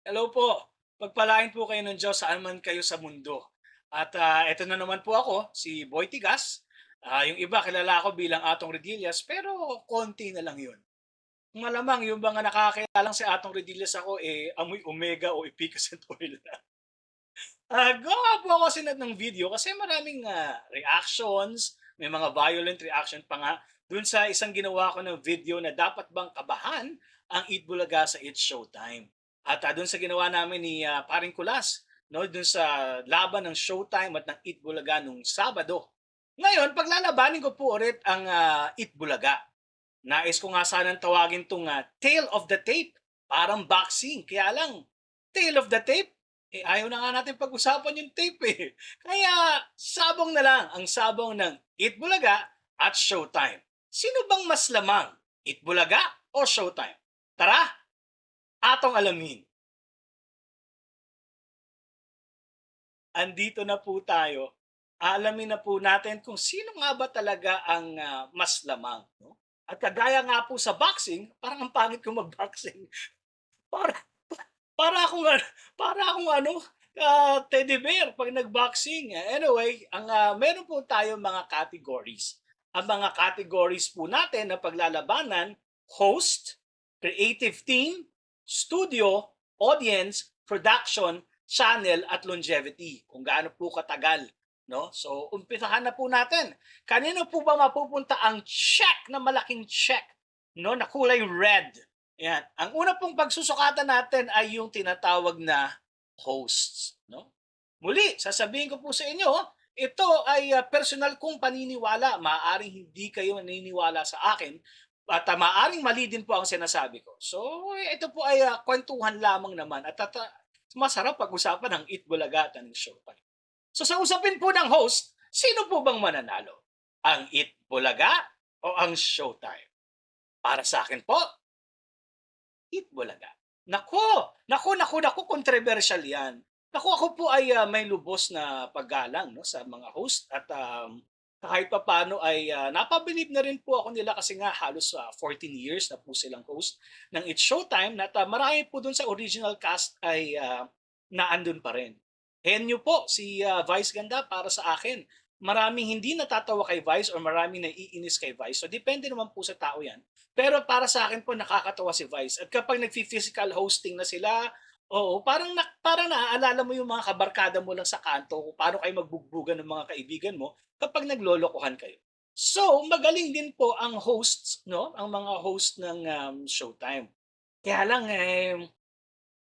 Hello po. Pagpalain po kayo ng Diyos saan man kayo sa mundo. At ito na naman po ako, si Boy Tigas. Yung iba kilala ako bilang Atong Redillas, pero konti na lang yun. Malamang yung mga nakakakilalang si Atong Redillas ako, amoy omega o epicacent oil na. Gawa po ako sinad ng video kasi maraming reactions, may mga violent reaction pa nga dun sa isang ginawa ko ng video na dapat bang kabahan ang Eat Bulaga sa It's Showtime. At dun sa ginawa namin ni Paring Kulas, no, dun sa laban ng Showtime at ng Eat Bulaga nung Sabado. Ngayon, paglalabanin ko po ulit ang Eat Bulaga. Nais ko nga sanang tawagin tong tail of the tape. Parang boxing. Kaya lang, tail of the tape, ayaw na nga natin pag-usapan yung tape eh. Kaya sabong na lang ang sabong ng Eat Bulaga at Showtime. Sino bang mas lamang? Eat Bulaga o Showtime? Tara, atong alamin. Andito na po tayo. Alamin na po natin kung sino nga ba talaga ang mas lamang. No? At kagaya nga po sa boxing, parang ang pangit ko mag-boxing. Para para akong ano para akong ano, teddy bear 'pag nag-boxing. Anyway, meron po tayong mga categories. Ang mga categories po natin na paglalabanan, host, creative team, studio, audience, production, channel, at longevity. Kung gaano po katagal. No? So, umpisahan na po natin. Kanino po ba mapupunta ang check na malaking check no, na kulay red? Yan. Ang una pong pagsusukatan natin ay yung tinatawag na hosts. No? Muli, sasabihin ko po sa inyo, ito ay personal kong paniniwala. Maaaring hindi kayo naniniwala sa akin at maaaring mali din po ang sinasabi ko. So, ito po ay kwentuhan lamang naman at masarap pag-usapan ng Itbulaga at ng Showtime. So, sa usapin po ng host, sino po bang mananalo? Ang Itbulaga o ang Showtime? Para sa akin po, Eat Bulaga. Nako! Nako, nako, nako, controversial 'yan. Nako, ako po ay may lubos na paggalang 'no, sa mga host at kahit papaano ay napabilib na rin po ako nila kasi nga halos 14 years na po silang host ng It's Showtime at marami po dun sa original cast ay naandun pa rin. Henyo po si Vice Ganda para sa akin. Maraming hindi natatawa kay Vice or maraming naiinis kay Vice. So depende naman po sa tao 'yan. Pero para sa akin po nakakatawa si Vice at kapag nagfi-physical hosting na sila, oo, parang naaalala mo yung mga kabarkada mo lang sa kanto kung paano kayo magbugbugan ng mga kaibigan mo kapag naglolokohan kayo. So, magaling din po ang hosts, no? Ang mga host ng Showtime. Kaya lang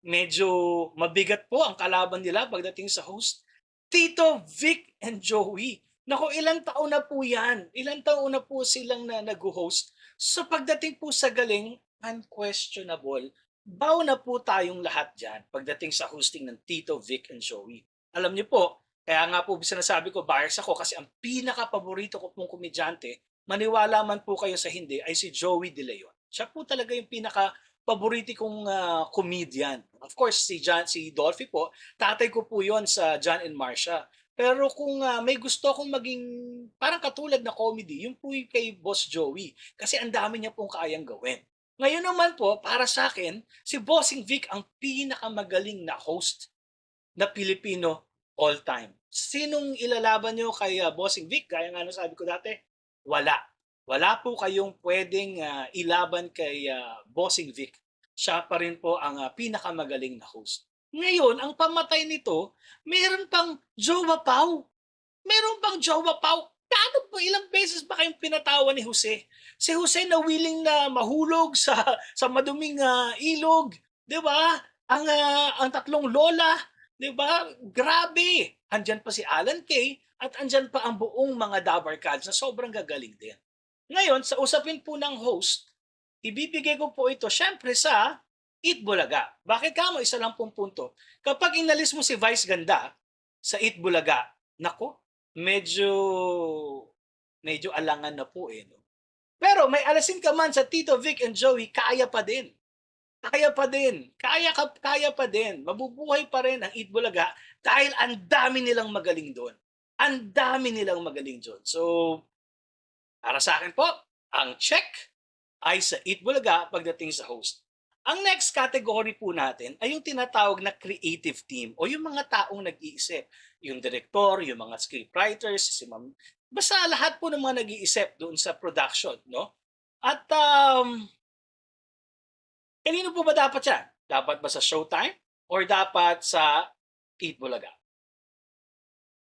medyo mabigat po ang kalaban nila pagdating sa host. Tito Vic and Joey. Naku, ilang taon na po yan. Ilang taon na po silang nag-host. So pagdating po sa galing, unquestionable. Bow na po tayong lahat dyan pagdating sa hosting ng Tito Vic and Joey. Alam niyo po, kaya nga po sinasabi ko bias ako kasi ang pinaka-paborito ko pong komedyante, maniwala man po kayo sa hindi, ay si Joey De Leon. Siya po talaga yung paborito kong comedian. Of course, si Dolphy po, tatay ko po yon sa John and Marcia. Pero kung may gusto akong maging parang katulad na comedy, yung po yung kay Boss Joey. Kasi ang dami niya pong kayang gawin. Ngayon naman po, para sa akin, si Bossing Vic ang pinakamagaling na host na Pilipino all time. Sinong ilalaban nyo kay Bossing Vic? Gaya nga nung sabi ko dati, wala. Wala po kayong pwedeng ilaban kay Bossing Vic. Siya pa rin po ang pinakamagaling na host. Ngayon, ang pamatay nito, meron pang Jowa Pau. Meron pang Jowa Pau. Paano po ilang beses ba kayong pinatawa ni Jose? Si Jose na willing na mahulog sa maduming ilog, 'di ba? Ang tatlong lola, 'di ba? Grabe. Andiyan pa si Alan Kay at andiyan pa ang buong mga Dabarkads na sobrang gagaling din. Ngayon, sa usapin po ng host, ibibigay ko po ito syempre sa Eat Bulaga. Bakit kamo? Isa lang pong punto. Kapag inalis mo si Vice Ganda sa Eat Bulaga, nako, medyo medyo alangan na po eh. No? Pero may alasin ka man sa Tito Vic and Joey, kaya pa din. Kaya pa din. Kaya pa din. Mabubuhay pa rin ang Eat Bulaga dahil ang dami nilang magaling doon. Ang dami nilang magaling doon. So, para sa akin po, ang check ay sa Eat Bulaga pagdating sa host. Ang next category po natin ay yung tinatawag na creative team o yung mga taong nag-iisip. Yung direktor, yung mga scriptwriters, si ma'am, basta lahat po ng mga nag-iisip doon sa production, no? At kanino po ba dapat yan? Dapat ba sa Showtime or dapat sa Eat Bulaga?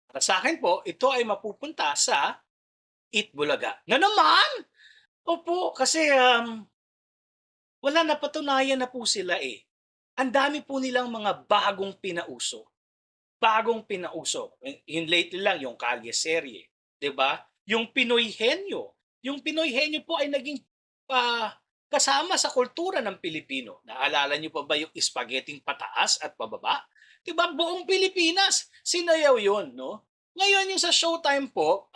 Para sa akin po, ito ay mapupunta sa Eat Bulaga. Na naman! Opo, kasi wala, napatunayan na po sila eh. Ang dami po nilang mga bagong pinauso. Bagong pinauso. Yung lately lang, yung Kalye serye. 'Di ba? Yung Pinoy Henyo. Yung Pinoy Henyo po ay naging kasama sa kultura ng Pilipino. Naalala niyo pa ba yung spaghetti pataas at pababa? 'Di ba? Buong Pilipinas, sinayaw yon, no? Ngayon yung sa Showtime po,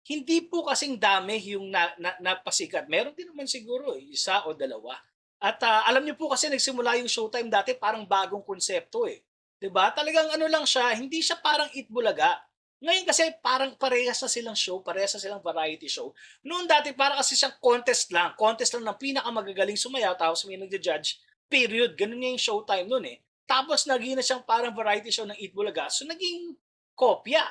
hindi po kasing dami yung napasikat. Meron din naman siguro isa o dalawa. At alam niyo po kasi nagsimula yung Showtime dati parang bagong konsepto eh. 'Di ba? Talagang ano lang siya, hindi siya parang Itbulaga. Ngayon kasi parang parehas na silang show, parehas na silang variety show. Noon dati parang kasi siyang contest lang ng pinakamagagaling sumayaw tapos may nagja-judge. Period. Ganun nga yung Showtime noon eh. Tapos naging na siyang parang variety show ng Itbulaga. So naging kopya.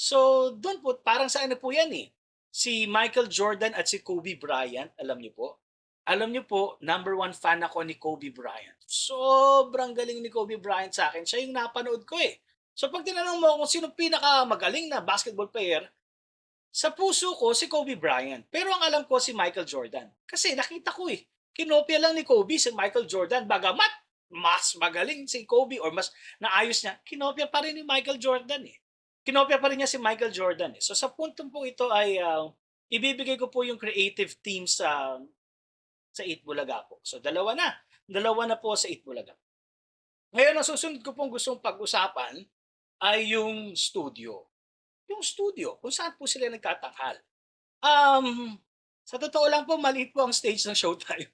So, doon po, parang sa ano po yan eh. Si Michael Jordan at si Kobe Bryant, alam niyo po? Alam niyo po, number one fan ako ni Kobe Bryant. Sobrang galing ni Kobe Bryant sa akin. Siya yung napanood ko eh. So, pag tinanong mo kung sino pinakamagaling na basketball player, sa puso ko si Kobe Bryant. Pero ang alam ko si Michael Jordan. Kasi nakita ko eh. Kinopya lang ni Kobe si Michael Jordan. Bagamat mas magaling si Kobe or mas naayos niya, kinopya pa rin ni Michael Jordan eh. Kinopya pa rin niya si Michael Jordan eh. So sa puntong po ito ay ibibigay ko po yung creative team sa Itbulaga po. So dalawa na. Dalawa na po sa Itbulaga. Ngayon ang susunod ko pong gustong pag-usapan ay yung studio. Yung studio, kung saan po sila nagtatanghal. Sa totoo lang po, maliit po ang stage ng Showtime.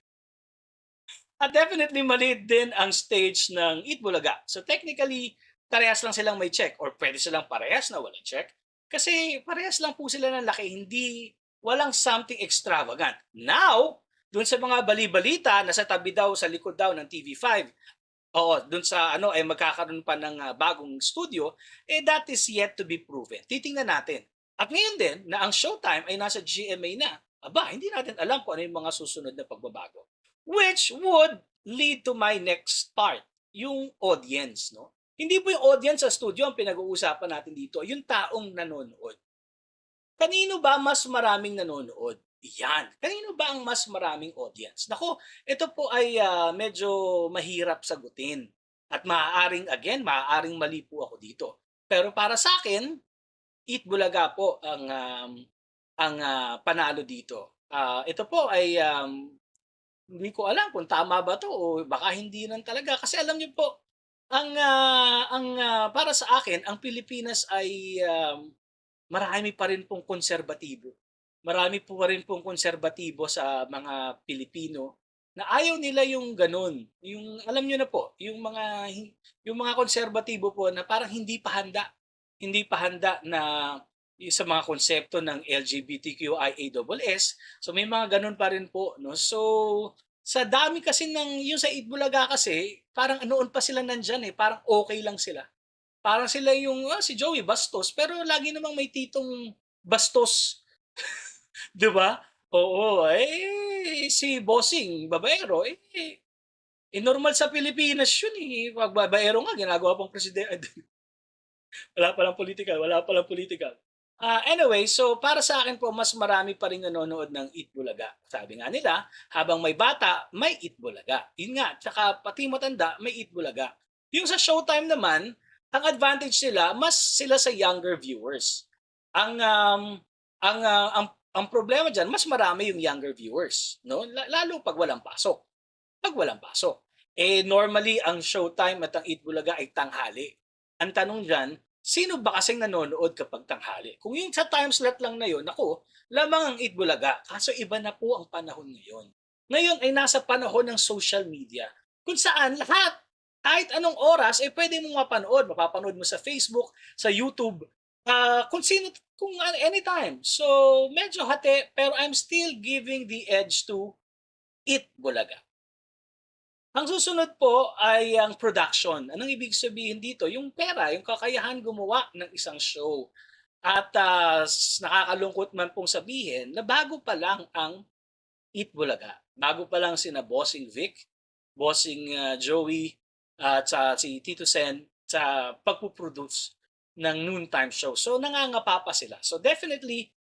At definitely maliit din ang stage ng Eat Bulaga. So technically, parehas lang silang may check or pwede silang parehas na walang check. Kasi parehas lang po sila ng laki, hindi walang something extravagant. Now, dun sa mga bali-balita na sa tabi daw, sa likod daw ng TV5, oo, dun sa ano ay magkakaroon pa ng bagong studio, that is yet to be proven. Titingnan natin. At ngayon din na ang Showtime ay nasa GMA na. Aba, hindi natin alam kung ano yung mga susunod na pagbabago. Which would lead to my next part, yung audience, no? Hindi po yung audience sa studio ang pinag-uusapan natin dito, yung taong nanonood. Kanino ba mas maraming nanonood? Yan. Kanino ba ang mas maraming audience? Nako, ito po ay medyo mahirap sagutin. At maaaring mali po ako dito. Pero para sa akin, Eat Bulaga po ang panalo dito. Ito po ay hindi ko alam kung tama ba 'to o baka hindi lang talaga kasi alam niyo po para sa akin ang Pilipinas ay marami pa rin pong konserbatibo. Marami po pa rin pong konserbatibo sa mga Pilipino na ayaw nila yung gano'n, yung alam niyo na po, yung mga konserbatibo po na parang hindi pa handa na yung sa mga konsepto ng LGBTQIA+. So may mga gano'n pa rin po 'no. So sa dami kasi ng yung sa Itbulaga kasi parang noon pa sila nandiyan, eh, parang okay lang sila. Parang sila yung, si Joey Bastos pero lagi namang may titong Bastos, 'di ba? Oo, eh, si Bossing Babaero, normal sa Pilipinas yun, eh. 'Pag babaero nga ginagawa pang wala palang political. Anyway, so para sa akin po mas marami pa ring nanonood ng Eat Bulaga. Sabi nga nila, habang may bata, may Eat Bulaga. Yun nga, tsaka pati matanda, may Eat Bulaga. Yung sa Showtime naman, ang advantage nila, mas sila sa younger viewers. Ang um, ang problema diyan, mas marami yung younger viewers, no? Lalo pag walang pasok. Pag walang pasok. Normally ang Showtime at ang Eat Bulaga ay tanghali. Ang tanong diyan, sino ba kasing nanonood kapag tanghali? Kung yung sa time slot lang na yun, ako, lamang ang Eat Bulaga. Kaso iba na po ang panahon ngayon. Ngayon ay nasa panahon ng social media kung saan lahat, kahit anong oras, pwede mong mapanood. Mapapanood mo sa Facebook, sa YouTube, kung anytime. So, medyo hati, pero I'm still giving the edge to Eat Bulaga. Ang susunod po ay ang production. Anong ibig sabihin dito? Yung pera, yung kakayahan gumawa ng isang show. At nakakalungkot man pong sabihin na bago pa lang ang Eat Bulaga. Bago pa lang sina Bossing Vic, Bossing Joey, at si Tito Sen sa pagpuproduce ng noontime show. So nangangapa pa sila. So definitely,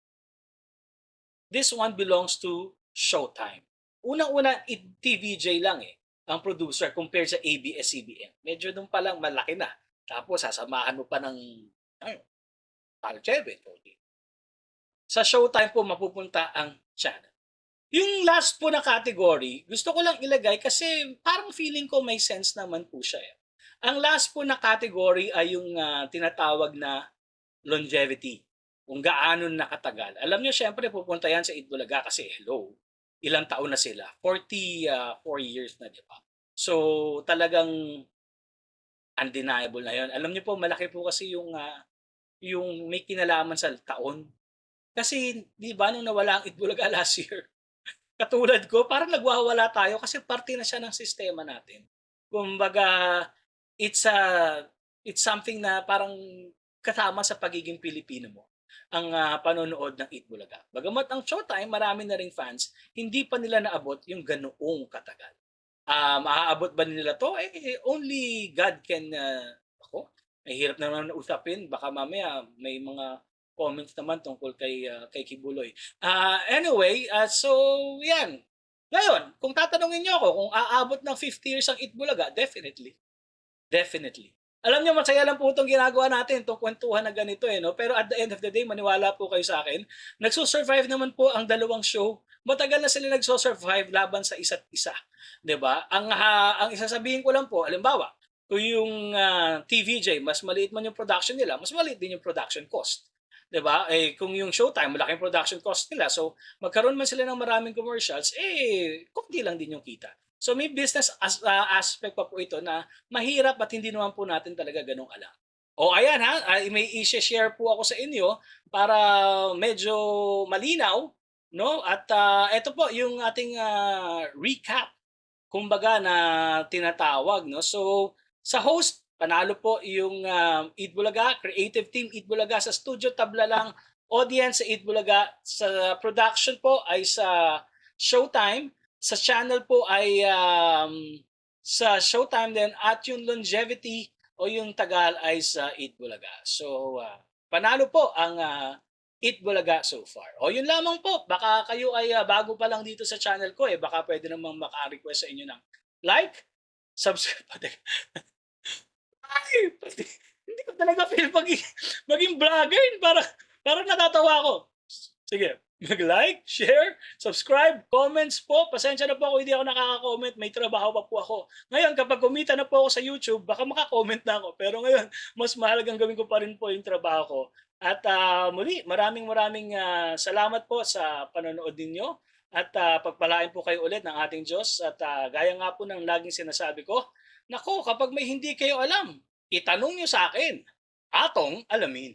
this one belongs to Showtime. Unang-una, TVJ lang ang producer compared sa ABS-CBN. Medyo nung pa lang malaki na. Tapos sasamahan mo pa ng ano, Pal Cheve. Sa Showtime po mapupunta ang channel. Yung last po na category, gusto ko lang ilagay kasi parang feeling ko may sense naman po siya. Ang last po na category ay yung tinatawag na longevity. Kung gaano nakatagal. Alam niyo, syempre pupunta yan sa Itbulaga kasi hello, ilang taon na sila? 44 years na, di ba? So talagang undeniable na yon. Alam niyo po, malaki po kasi yung may kinalaman sa taon. Kasi di ba nung nawala ang Itbulaga last year, katulad ko, parang nagwawala tayo kasi parte na siya ng sistema natin. Kumbaga, it's a it's something na parang kasama sa pagiging Pilipino mo ang panonood ng Eat Bulaga. Bagamat ang Showtime, marami na ring fans, hindi pa nila naabot yung ganoong katagal. Maaabot ba nila to? Only God can, ako, mahirap naman usapin. Baka mamaya may mga comments naman tungkol kay Kibuloy. Anyway, so yan. Ngayon, kung tatanungin niyo ako kung aabot ng 50 years ang Itbulaga, definitely. Definitely. Alam niyo, masaya lang po itong ginagawa natin, itong kwentuhan na ganito no? Pero at the end of the day, maniwala po kayo sa akin, nagsusurvive naman po ang dalawang show. Matagal na sila nagsusurvive laban sa isa't isa. 'Di ba? Ang isasabihin ko lang po, halimbawa, kung yung TVJ, mas maliit man yung production nila, mas maliit din yung production cost. 'Di ba? Kung yung Showtime, malaking production cost nila. So, magkaroon man sila ng maraming commercials, konti lang din yung kita. So may business aspect pa po ito na mahirap at hindi naman po natin talaga ganong alam. O ayan may i-share po ako sa inyo para medyo malinaw, no? At ito po yung ating recap, kumbaga na tinatawag, no? So sa host, panalo po yung Eat Bulaga, creative team Eat Bulaga, sa studio tabla lang, audience sa Eat Bulaga, sa production po ay sa Showtime, sa channel po ay sa Showtime din, at yung longevity o yung tagal ay sa Eat Bulaga. So panalo po ang Eat Bulaga so far. O yun lamang po, baka kayo ay bago pa lang dito sa channel ko baka pwede namang maka-request sa inyo ng like, subscribe. Ay, hindi ko talaga feel maging vlogger. Parang natatawa ako. Sige, mag-like, share, subscribe, comments po. Pasensya na po ako, hindi ako nakaka-comment. May trabaho pa po ako. Ngayon, kapag kumita na po ako sa YouTube, baka maka-comment na ako. Pero ngayon, mas mahalagang gawin ko pa rin po yung trabaho ko. At muli, maraming salamat po sa panonood ninyo. At pagpalain po kayo ulit ng ating Diyos. At gaya nga po ng laging sinasabi ko, nako, kapag may hindi kayo alam, itanong nyo sa akin. Atong alamin.